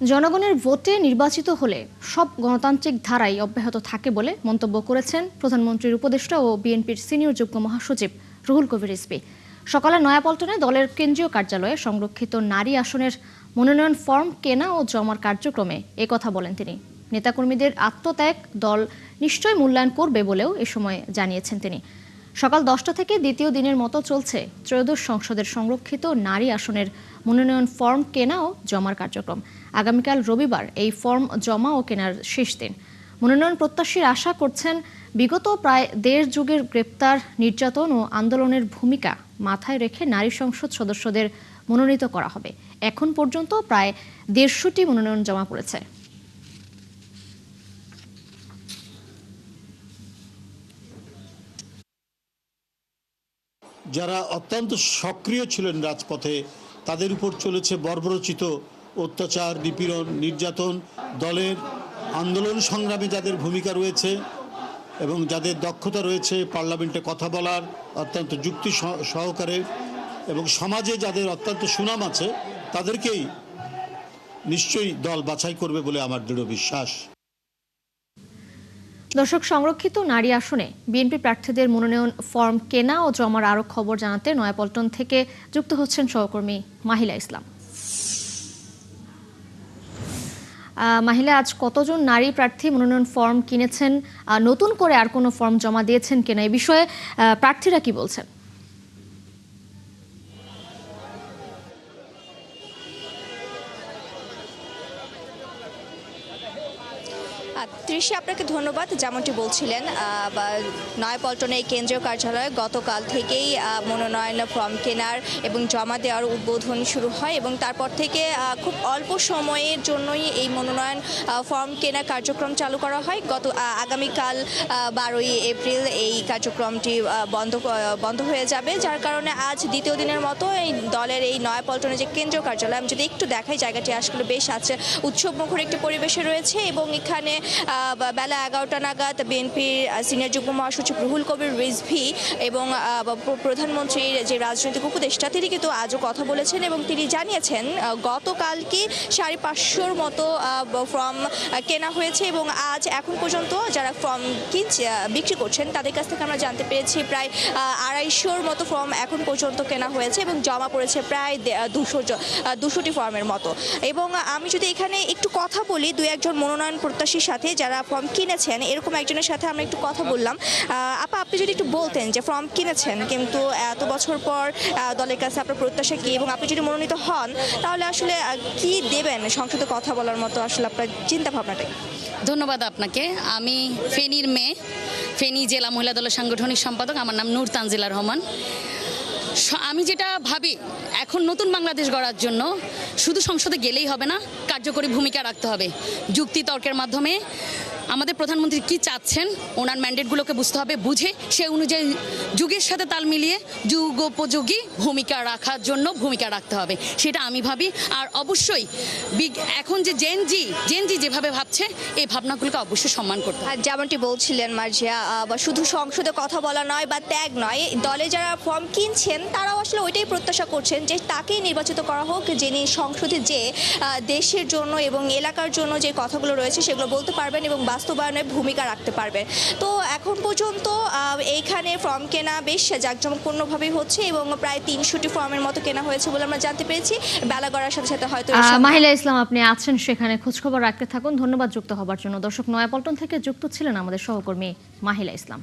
জনগণের ভোটে নির্বাচিত হলে সব গণতান্ত্রিক ধারাই অব্যাহত থাকে বলে মন্তব্য করেছেন প্রধানমন্ত্রীর উপদেষ্টা ও বিএনপির সিনিয়র যুগ্ম মহাসচিব রুহুল কবির রিজভী। সকালে নয়াপল্টনে দলের কেন্দ্রীয় কার্যালয়ে সংরক্ষিত নারী আসনের মনোনয়ন ফর্ম কেনা ও জমার কার্যক্রমে একথা বলেন তিনি। নেতাকর্মীদের আত্মত্যাগ দল নিশ্চয় মূল্যায়ন করবে বলেও এ সময় জানিয়েছেন তিনি। সকাল 10টা থেকে দ্বিতীয় দিনের মতো চলছে ত্রয়োদশ সংসদের সংরক্ষিত নারী আসনের মনোনয়ন ফর্ম কেনা ও জমার কার্যক্রম। আগামীকাল রবিবার এই ফর্ম জমা ও কেনার শেষ দিন। মনোনয়ন প্রত্যাশীরা আশা করছেন বিগত প্রায় দেড় যুগের গ্রেপ্তার, নির্যাতন ও আন্দোলনের ভূমিকা মাথায় রেখে নারী সংসদ সদস্যদের মনোনীত করা হবে। এখন পর্যন্ত প্রায় 150টি মনোনয়ন জমা পড়েছে। যারা অত্যন্ত সক্রিয় ছিলেন রাজপথে, তাদের উপর চলেছে বর্বরচিত অত্যাচার, নিপীড়ন, নির্যাতন। দলের আন্দোলন সংগ্রামে যাদের ভূমিকা রয়েছে এবং যাদের দক্ষতা রয়েছে পার্লামেন্টে কথা বলার অত্যন্ত যুক্তি সহকারে, এবং সমাজে যাদের অত্যন্ত সুনাম আছে, তাদেরকেই নিশ্চয়ই দল বাছাই করবে বলে আমার দৃঢ় বিশ্বাস। দর্শক, সংরক্ষিত নারী আসনে বিএনপি প্রার্থীদের মনোনয়ন ফর্ম কেনা ও জমার আরো খবর জানাতে নয়াপল্টন থেকে যুক্ত হচ্ছেন সহকর্মী মাহিলা ইসলাম। মাহিলা, আজ কতজন নারী প্রার্থী মনোনয়ন ফর্ম কিনেছেন, নতুন করে আর কোনো ফর্ম জমা দিয়েছেন কিনা, এই বিষয়ে প্রার্থীরা কি বলছেন? তৃষা, আপনাকে ধন্যবাদ। যেমনটি বলছিলেন, নয়াপল্টনে কেন্দ্রীয় কার্যালয়ে গতকাল থেকেই মনোনয়ন ফর্ম কেনার এবং জমা দেওয়ার উদ্বোধন শুরু হয় এবং তারপর থেকে খুব অল্প সময়ের জন্যই এই মনোনয়ন ফর্ম কেনার কার্যক্রম চালু করা হয়। আগামীকাল 12ই এপ্রিল এই কার্যক্রমটি বন্ধ হয়ে যাবে, যার কারণে আজ দ্বিতীয় দিনের মতো এই দলের এই নয়াপল্টনে যে কেন্দ্রীয় কার্যালয়, আমি যদি একটু দেখাই, জায়গাটি আসলে বেশ আছে উৎসবমুখর একটি পরিবেশে রয়েছে এবং এখানে বেলা 11টা নাগাদ বিএনপির সিনিয়র যুগ্ম মহাসচিব রুহুল কবির রিজভী এবং প্রধানমন্ত্রীর যে রাজনৈতিক উপদেষ্টা, তিনি কিন্তু আজও কথা বলেছেন এবং তিনি জানিয়েছেন গতকালকে 550-র মতো ফর্ম কেনা হয়েছে এবং আজ এখন পর্যন্ত যারা ফর্ম বিক্রি করছেন তাদের কাছ থেকে আমরা জানতে পেরেছি প্রায় 250-র মতো ফর্ম এখন পর্যন্ত কেনা হয়েছে এবং জমা পড়েছে প্রায় 200টি ফর্মের মতো। এবং আমি যদি এখানে একটু কথা বলি দুই একজন মনোনয়ন প্রত্যাশীর সাথে যারা ফর্ম কিনেছেন, এরকম একজনের সাথে আমরা একটু কথা বললাম। আপা, আপনি যদি একটু বলতেন যে ফর্ম কিনেছেন কিন্তু এত বছর পর দলের কাছে আপনার প্রত্যাশা কি, এবং আপনি যদি মনোনীত হন তাহলে আসলে কি দেবেন সংসদে কথা বলার মতো, আসলে আপনার চিন্তা ভাবনাটা? ধন্যবাদ আপনাকে। আমি ফেনীর মেয়ে, ফেনী জেলা মহিলা দলের সাংগঠনিক সম্পাদক। আমার নাম নূর তানজিলা রহমান। আমি যেটা ভাবি, এখন নতুন বাংলাদেশ গড়ার জন্য শুধু সংসদে গেলেই হবে না, কার্যকরী ভূমিকা রাখতে হবে। যুক্তি তর্কের মাধ্যমে আমাদের প্রধানমন্ত্রী কি চাচ্ছেন, ওনার ম্যান্ডেটগুলোকে বুঝতে হবে, বুঝে সে অনুযায়ী যুগের সাথে তাল মিলিয়ে যুগোপযোগী ভূমিকা রাখার জন্য ভূমিকা রাখতে হবে, সেটা আমি ভাবি। আর অবশ্যই এখন যে জেনজি যেভাবে ভাবছে, এই ভাবনাগুলোকে অবশ্যই সম্মান করতে হবে। আর যেমনটি বলছিলেন মার্জিয়া, শুধু সংসদে কথা বলা নয় বা ত্যাগ নয়, দলে যারা ফর্ম কিনছেন তারাও আসলে ওইটাই প্রত্যাশা করছেন যে তাকেই নির্বাচিত করা হোক, যিনি সংসদে যে দেশের জন্য এবং এলাকার জন্য যে কথাগুলো রয়েছে সেগুলো বলতে পারবেন এবং বাস্তবায়নের ভূমিকা রাখতে পারবে। তো এখন পর্যন্ত এইখানে ফর্ম কেনা বেশ জাঁকজমকপূর্ণভাবেই হচ্ছে এবং প্রায় 300টি ফর্মের মতো কেনা হয়েছে বলে আমরা জানতে পেরেছি। বেলা গড়ার সাথে সাথে হয়তো মাহিলা ইসলাম, আপনি আছেন সেখানে, খোঁজখবর রাখতে থাকুন। ধন্যবাদ যুক্ত হবার জন্য। দর্শক, নয়াপল্টন থেকে যুক্ত ছিলেন আমাদের সহকর্মী মাহিলা ইসলাম।